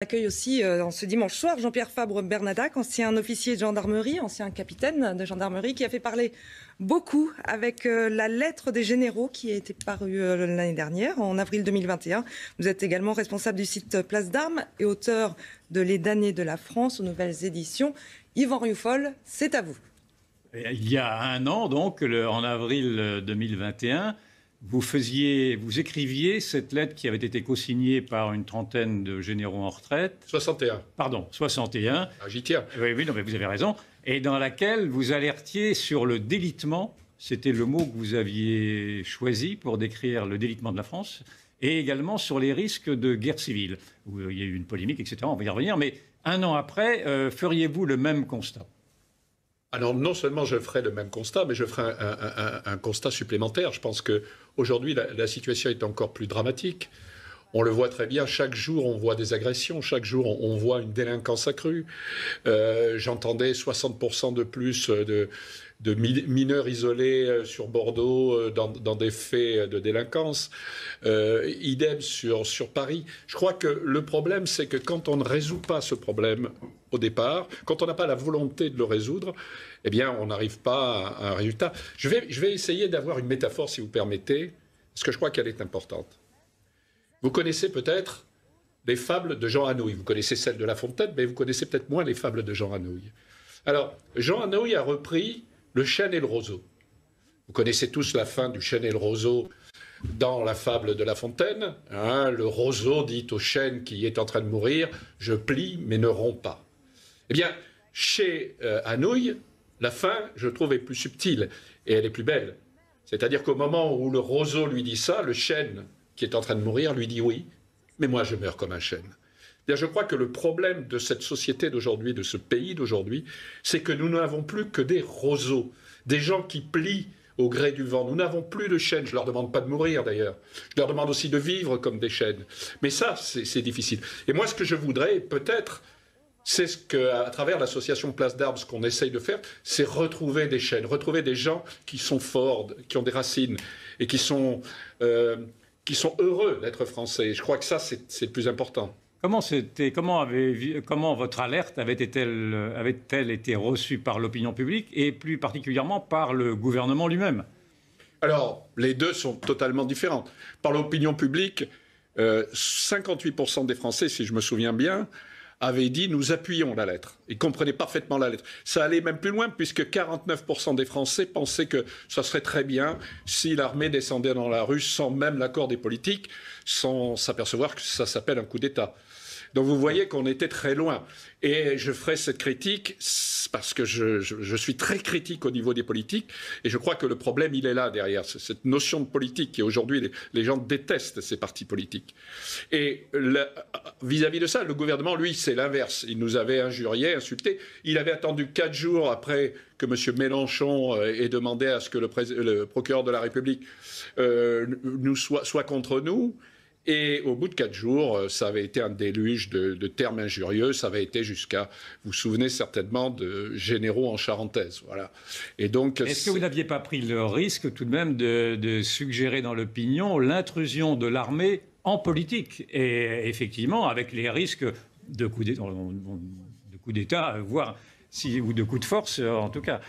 accueille aussi en ce dimanche soir Jean-Pierre Fabre-Bernadac, ancien officier de gendarmerie, ancien capitaine de gendarmerie, qui a fait parler beaucoup avec la lettre des généraux qui a été parue l'année dernière, en avril 2021. Vous êtes également responsable du site Place d'Armes et auteur de Les damnés de la France aux nouvelles éditions. Yvan Rioufol, c'est à vous. Il y a un an, donc, en avril 2021, vous écriviez cette lettre qui avait été co-signée par une trentaine de généraux en retraite. 61. Pardon, 61. Ah, j'y tiens. Oui, non, mais vous avez raison. Et dans laquelle vous alertiez sur le délitement. C'était le mot que vous aviez choisi pour décrire le délitement de la France. Et également sur les risques de guerre civile, où il y a eu une polémique, etc. On va y revenir. Mais un an après, feriez-vous le même constat ? Alors non seulement je ferai le même constat, mais je ferai un constat supplémentaire. Je pense qu'aujourd'hui, la situation est encore plus dramatique. On le voit très bien, chaque jour on voit des agressions, chaque jour on voit une délinquance accrue. J'entendais 60% de plus de mineurs isolés sur Bordeaux dans des faits de délinquance. Idem sur Paris. Je crois que le problème, c'est que quand on ne résout pas ce problème au départ, quand on n'a pas la volonté de le résoudre, eh bien, on n'arrive pas à un résultat. Je vais essayer d'avoir une métaphore, si vous permettez, parce que je crois qu'elle est importante. Vous connaissez peut-être les fables de Jean Anouilh. Vous connaissez celles de La Fontaine, mais vous connaissez peut-être moins les fables de Jean Anouilh. Alors, Jean Anouilh a repris Le chêne et le roseau. Vous connaissez tous la fin du chêne et le roseau dans la fable de La Fontaine. Hein, le roseau dit au chêne qui est en train de mourir « Je plie, mais ne romps pas ». Eh bien, chez Anouilh, la fin, je trouve, est plus subtile et elle est plus belle. C'est-à-dire qu'au moment où le roseau lui dit ça, le chêne qui est en train de mourir lui dit oui, mais moi je meurs comme un chêne. Je crois que le problème de cette société d'aujourd'hui, de ce pays d'aujourd'hui, c'est que nous n'avons plus que des roseaux, des gens qui plient au gré du vent. Nous n'avons plus de chênes. Je ne leur demande pas de mourir d'ailleurs. Je leur demande aussi de vivre comme des chênes. Mais ça, c'est difficile. Et moi, ce que je voudrais, peut-être, c'est ce qu'à travers l'association Place d'Armes, ce qu'on essaye de faire, c'est retrouver des chênes, retrouver des gens qui sont forts, qui ont des racines et qui sont heureux d'être français. Je crois que ça, c'est le plus important. Comment votre alerte avait-elle été reçue par l'opinion publique et plus particulièrement par le gouvernement lui-même ? Alors, les deux sont totalement différents. Par l'opinion publique, 58% des Français, si je me souviens bien, avaient dit « nous appuyons la lettre ». Ils comprenaient parfaitement la lettre. Ça allait même plus loin puisque 49% des Français pensaient que ça serait très bien si l'armée descendait dans la rue sans même l'accord des politiques, sans s'apercevoir que ça s'appelle un coup d'État. Donc vous voyez qu'on était très loin. Et je ferai cette critique parce que je suis très critique au niveau des politiques et je crois que le problème, il est là derrière, cette notion de politique. Et aujourd'hui, les gens détestent ces partis politiques. Et vis-à-vis de ça, le gouvernement, lui, c'est l'inverse. Il nous avait injuriés, insultés. Il avait attendu 4 jours après que M. Mélenchon ait demandé à ce que le procureur de la République soit contre nous. Et au bout de 4 jours, ça avait été un déluge de termes injurieux. Ça avait été jusqu'à, vous vous souvenez certainement, de généraux en charentaise. Voilà. Et donc, est-ce que vous n'aviez pas pris le risque tout de même de suggérer dans l'opinion l'intrusion de l'armée en politique ? Et effectivement, avec les risques de coups d'État, voire ou de coups de force en tout cas.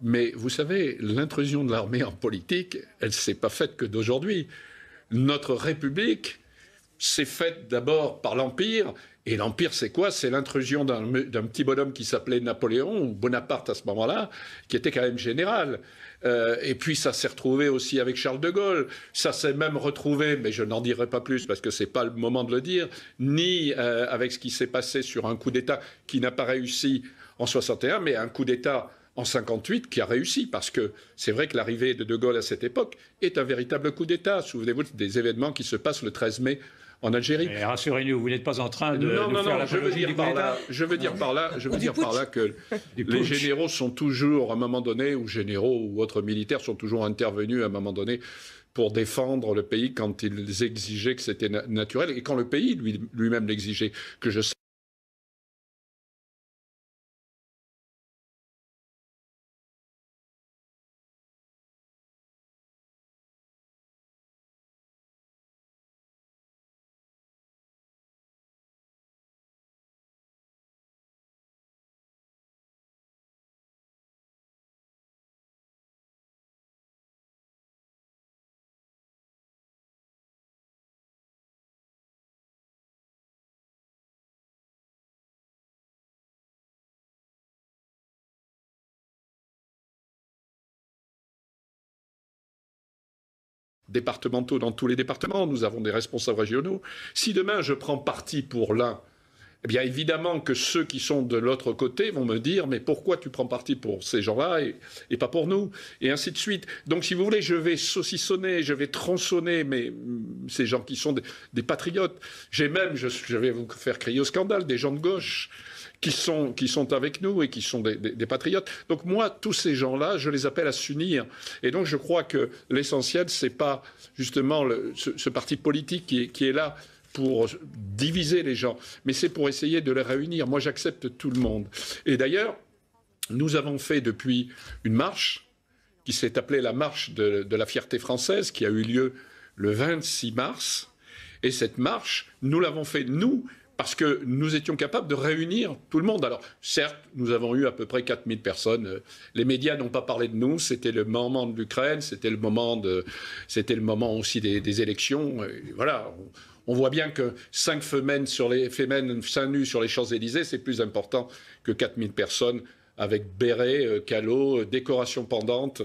Mais vous savez, l'intrusion de l'armée en politique, elle ne s'est pas faite que d'aujourd'hui. Notre République s'est faite d'abord par l'Empire. Et l'Empire, c'est quoi ? C'est l'intrusion d'un petit bonhomme qui s'appelait Napoléon, ou Bonaparte à ce moment-là, qui était quand même général. Et puis ça s'est retrouvé aussi avec Charles de Gaulle. Ça s'est même retrouvé, mais je n'en dirai pas plus parce que ce n'est pas le moment de le dire, ni avec ce qui s'est passé sur un coup d'État qui n'a pas réussi en 61, mais un coup d'État en 58 qui a réussi, parce que c'est vrai que l'arrivée de Gaulle à cette époque est un véritable coup d'État. Souvenez-vous des événements qui se passent le 13 mai en Algérie. Mais rassurez-nous, vous n'êtes pas en train de faire l'apologie du coup d'État. Je veux dire par là que les généraux sont toujours, à un moment donné, ou généraux ou autres militaires sont toujours intervenus à un moment donné pour défendre le pays quand ils exigeaient que c'était naturel et quand le pays lui-même l'exigeait. Que je départementaux dans tous les départements, nous avons des responsables régionaux. Si demain je prends parti pour l'un, eh bien évidemment que ceux qui sont de l'autre côté vont me dire « mais pourquoi tu prends parti pour ces gens-là et pas pour nous ?» et ainsi de suite. Donc si vous voulez, je vais saucissonner, je vais tronçonner ces gens qui sont des patriotes. J'ai même, je vais vous faire crier au scandale, des gens de gauche qui sont avec nous et qui sont des patriotes. Donc moi, tous ces gens-là, je les appelle à s'unir. Et donc je crois que l'essentiel, c'est pas justement ce parti politique qui est là pour diviser les gens, mais c'est pour essayer de les réunir. Moi, j'accepte tout le monde. Et d'ailleurs, nous avons fait depuis une marche qui s'est appelée la marche de la fierté française, qui a eu lieu le 26 mars. Et cette marche, nous l'avons fait, nous, parce que nous étions capables de réunir tout le monde. Alors, certes, nous avons eu à peu près 4000 personnes. Les médias n'ont pas parlé de nous. C'était le moment de l'Ukraine, c'était le moment aussi des élections. Et voilà. On voit bien que 5 femmes seins nus sur les Champs-Élysées, c'est plus important que 4000 personnes avec bérets, calots, décorations pendantes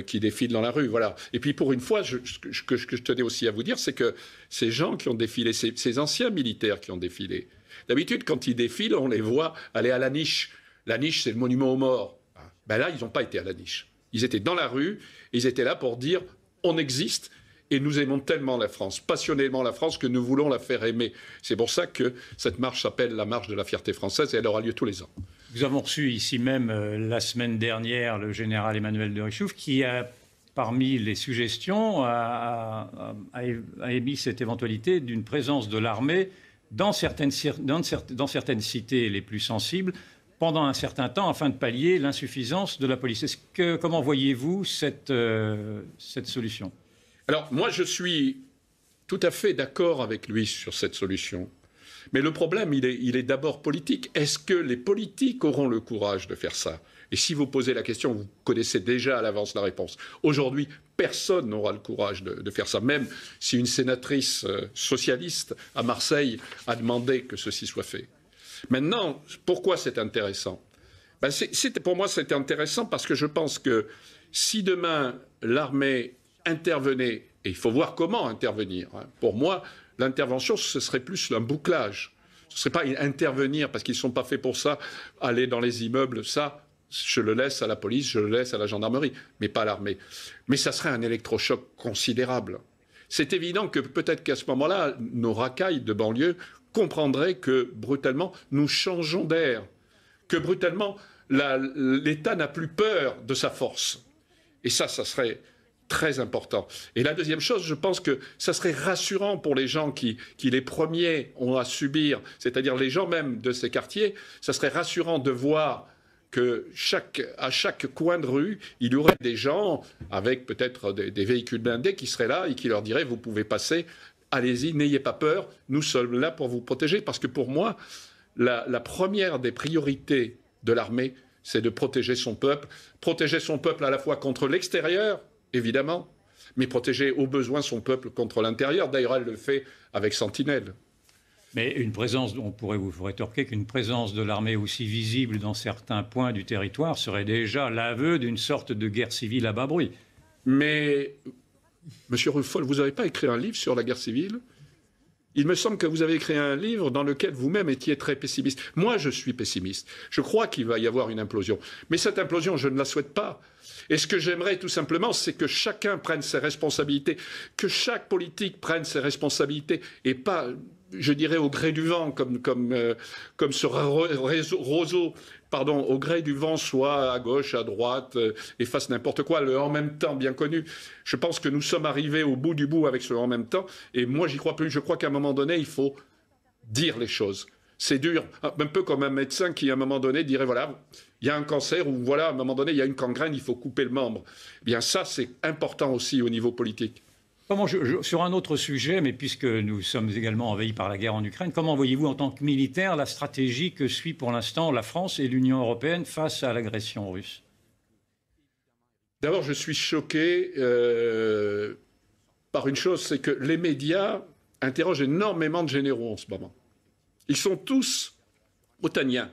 qui défilent dans la rue. Voilà. Et puis pour une fois, ce que je tenais aussi à vous dire, c'est que ces gens qui ont défilé, ces anciens militaires qui ont défilé, d'habitude, quand ils défilent, on les voit aller à la niche. La niche, c'est le monument aux morts. Ben là, ils n'ont pas été à la niche. Ils étaient dans la rue, et ils étaient là pour dire « on existe ». Et nous aimons tellement la France, passionnément la France, que nous voulons la faire aimer. C'est pour ça que cette marche s'appelle la marche de la fierté française et elle aura lieu tous les ans. Nous avons reçu ici même la semaine dernière le général Emmanuel de Richthofen qui a, parmi les suggestions, a émis cette éventualité d'une présence de l'armée dans certaines cités les plus sensibles pendant un certain temps afin de pallier l'insuffisance de la police. Comment voyez-vous cette solution ? Alors, moi, je suis tout à fait d'accord avec lui sur cette solution. Mais le problème, il est d'abord politique. Est-ce que les politiques auront le courage de faire ça ? Et si vous posez la question, vous connaissez déjà à l'avance la réponse. Aujourd'hui, personne n'aura le courage de faire ça, même si une sénatrice socialiste à Marseille a demandé que ceci soit fait. Maintenant, pourquoi c'est intéressant ? Pour moi, c'est intéressant parce que je pense que si demain, l'armée intervenez, et il faut voir comment intervenir. Pour moi, l'intervention, ce serait plus un bouclage. Ce ne serait pas intervenir, parce qu'ils ne sont pas faits pour ça, aller dans les immeubles, ça, je le laisse à la police, je le laisse à la gendarmerie, mais pas à l'armée. Mais ça serait un électrochoc considérable. C'est évident que peut-être qu'à ce moment-là, nos racailles de banlieue comprendraient que, brutalement, nous changeons d'air, que, brutalement, l'État n'a plus peur de sa force. Et ça serait très important. Et la deuxième chose, je pense que ça serait rassurant pour les gens qui les premiers ont à subir, c'est-à-dire les gens même de ces quartiers, ça serait rassurant de voir que à chaque coin de rue, il y aurait des gens avec peut-être des véhicules blindés qui seraient là et qui leur diraient « vous pouvez passer, allez-y, n'ayez pas peur, nous sommes là pour vous protéger ». Parce que pour moi, la première des priorités de l'armée, c'est de protéger son peuple à la fois contre l'extérieur, évidemment, mais protéger au besoin son peuple contre l'intérieur. D'ailleurs, elle le fait avec Sentinelle. Mais une présence, on pourrait vous rétorquer qu'une présence de l'armée aussi visible dans certains points du territoire serait déjà l'aveu d'une sorte de guerre civile à bas bruit. Mais, Monsieur Ruffol, vous n'avez pas écrit un livre sur la guerre civile ? Il me semble que vous avez écrit un livre dans lequel vous-même étiez très pessimiste. Moi, je suis pessimiste. Je crois qu'il va y avoir une implosion. Mais cette implosion, je ne la souhaite pas. Et ce que j'aimerais tout simplement, c'est que chacun prenne ses responsabilités, que chaque politique prenne ses responsabilités, et pas, je dirais, au gré du vent, comme ce roseau, au gré du vent, soit à gauche, à droite, et fasse n'importe quoi, le en même temps bien connu. Je pense que nous sommes arrivés au bout du bout avec ce en même temps, et moi j'y crois plus. Je crois qu'à un moment donné, il faut dire les choses. C'est dur, un peu comme un médecin qui, à un moment donné, dirait, voilà, il y a un cancer, ou voilà, à un moment donné, il y a une gangrène, il faut couper le membre. Eh bien ça, c'est important aussi au niveau politique. Sur un autre sujet, mais puisque nous sommes également envahis par la guerre en Ukraine, comment voyez-vous en tant que militaire la stratégie que suit pour l'instant la France et l'Union européenne face à l'agression russe ? D'abord, je suis choqué par une chose, c'est que les médias interrogent énormément de généraux en ce moment. Ils sont tous otaniens.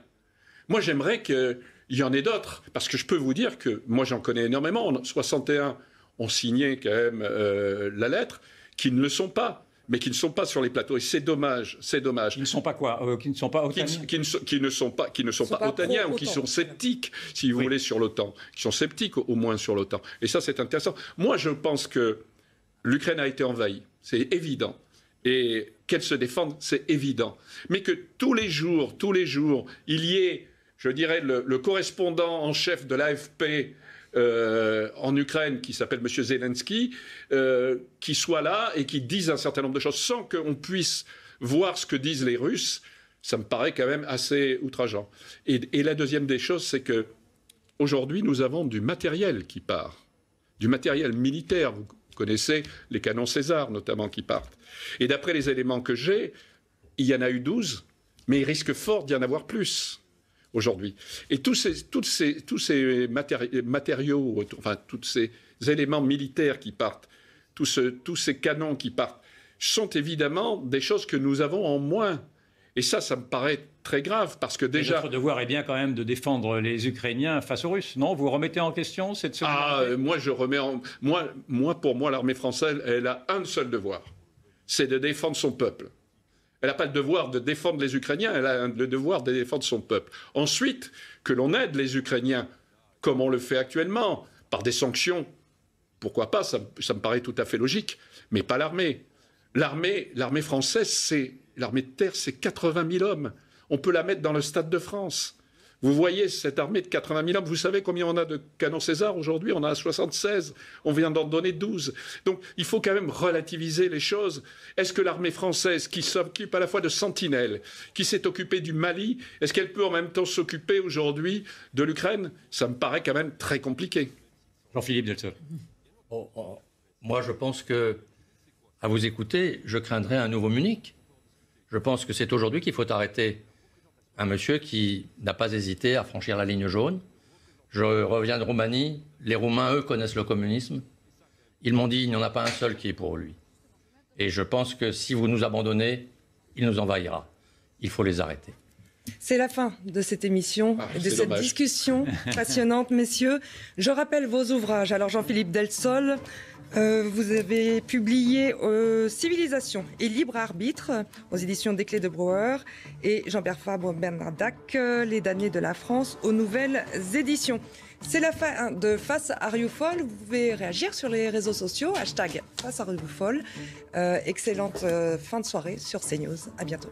Moi, j'aimerais qu'il y en ait d'autres, parce que je peux vous dire que moi, j'en connais énormément. En 61, ont signé quand même la lettre, qui ne le sont pas. Mais qui ne sont pas sur les plateaux. Et c'est dommage, c'est dommage. Qui ne sont pas quoi qui ne sont pas otaniens qui ne sont pas otaniens ou qui sont sceptiques, si vous voulez, sur l'OTAN. Qui sont sceptiques au moins sur l'OTAN. Et ça, c'est intéressant. Moi, je pense que l'Ukraine a été envahie. C'est évident. Et qu'elle se défende, c'est évident. Mais que tous les jours, il y ait, je dirais, le correspondant en chef de l'AFP en Ukraine, qui s'appelle M. Zelensky, qui soit là et qui dise un certain nombre de choses sans qu'on puisse voir ce que disent les Russes, ça me paraît quand même assez outrageant. Et la deuxième des choses, c'est que aujourd'hui, nous avons du matériel qui part, du matériel militaire. Vous connaissez les canons César, notamment, qui partent. Et d'après les éléments que j'ai, il y en a eu 12, mais il risque fort d'y en avoir plus aujourd'hui. Et tous ces matériaux, enfin, tous ces éléments militaires qui partent, tous ces canons qui partent, sont évidemment des choses que nous avons en moins. Et ça me paraît très grave, parce que déjà... Notre devoir est bien quand même de défendre les Ukrainiens face aux Russes, non? Vous remettez en question cette solidarité? Moi, je remets en... Pour moi, l'armée française, elle a un seul devoir, c'est de défendre son peuple. Elle n'a pas le devoir de défendre les Ukrainiens, elle a le devoir de défendre son peuple. Ensuite, que l'on aide les Ukrainiens, comme on le fait actuellement, par des sanctions, pourquoi pas, ça me paraît tout à fait logique, mais pas l'armée. L'armée française, l'armée de terre, c'est 80 000 hommes. On peut la mettre dans le Stade de France. Vous voyez cette armée de 80 000 hommes, vous savez combien on a de canons César aujourd'hui? On en a 76, on vient d'en donner 12. Donc il faut quand même relativiser les choses. Est-ce que l'armée française, qui s'occupe à la fois de Sentinelle, qui s'est occupée du Mali, est-ce qu'elle peut en même temps s'occuper aujourd'hui de l'Ukraine? Ça me paraît quand même très compliqué. Jean-Philippe Delsoll. Moi, je pense que, à vous écouter, je craindrais un nouveau Munich. Je pense que c'est aujourd'hui qu'il faut arrêter un monsieur qui n'a pas hésité à franchir la ligne jaune. Je reviens de Roumanie. Les Roumains, eux, connaissent le communisme. Ils m'ont dit, il n'y en a pas un seul qui est pour lui. Et je pense que si vous nous abandonnez, il nous envahira. Il faut les arrêter. C'est la fin de cette émission et de cette discussion passionnante, messieurs. Je rappelle vos ouvrages. Alors, Jean-Philippe Delsoll, vous avez publié Civilisation et libre arbitre aux éditions des Clés de Brouwer, et Jean-Pierre Fabre-Bernardac, Les damnés de la France aux nouvelles éditions. C'est la fin de Face à Rioufol. Vous pouvez réagir sur les réseaux sociaux, #Face à Rioufol. Excellente fin de soirée sur CNews. À bientôt.